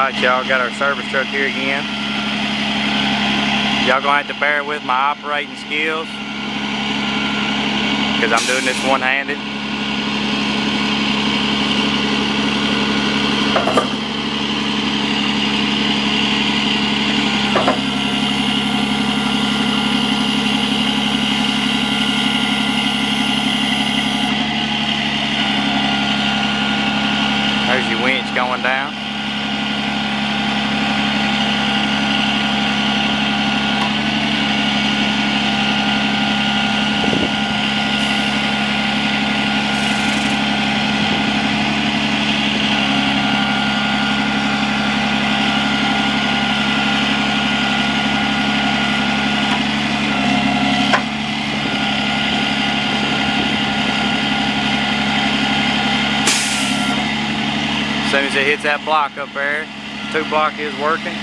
Alright y'all, got our service truck here again. Y'all gonna have to bear with my operating skills because I'm doing this one-handed. There's your winch going down. As soon as it hits that block up there, 2 block is working.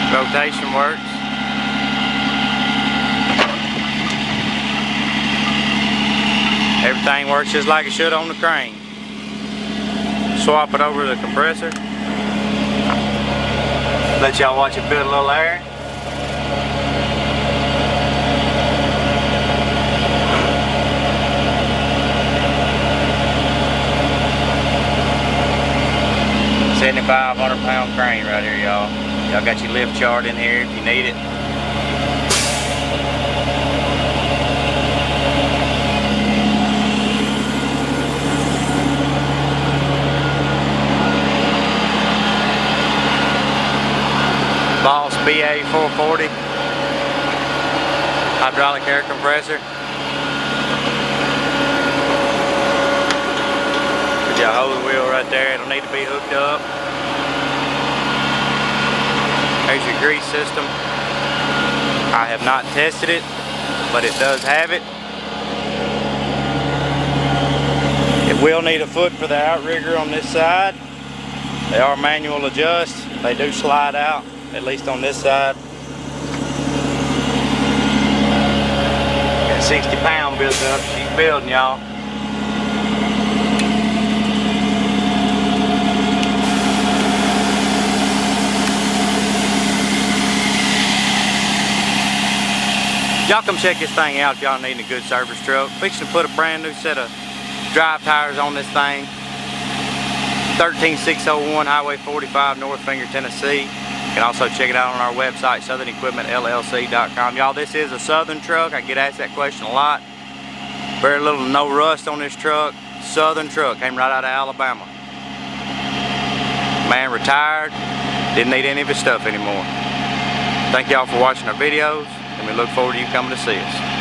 Rotation works. Everything works just like it should on the crane. Swap it over to the compressor. Let y'all watch it build a little air. £7,500 crane right here, y'all. Y'all got your lift chart in here if you need it. Boss BA 440 hydraulic air compressor. Put your hose wheel right there. It'll need to be hooked up. There's your grease system. I have not tested it, but it does have it. It will need a foot for the outrigger on this side. They are manual adjust. They do slide out, at least on this side. Got 60 pound built up. She's building, y'all. Y'all come check this thing out if y'all need a good service truck. Fixing to put a brand new set of drive tires on this thing. 13601 Highway 45, North Finger, Tennessee. You can also check it out on our website, SouthernEquipmentLLC.com. Y'all, this is a Southern truck. I get asked that question a lot. Very little to no rust on this truck. Southern truck, came right out of Alabama. Man retired, didn't need any of his stuff anymore. Thank y'all for watching our videos, and we look forward to you coming to see us.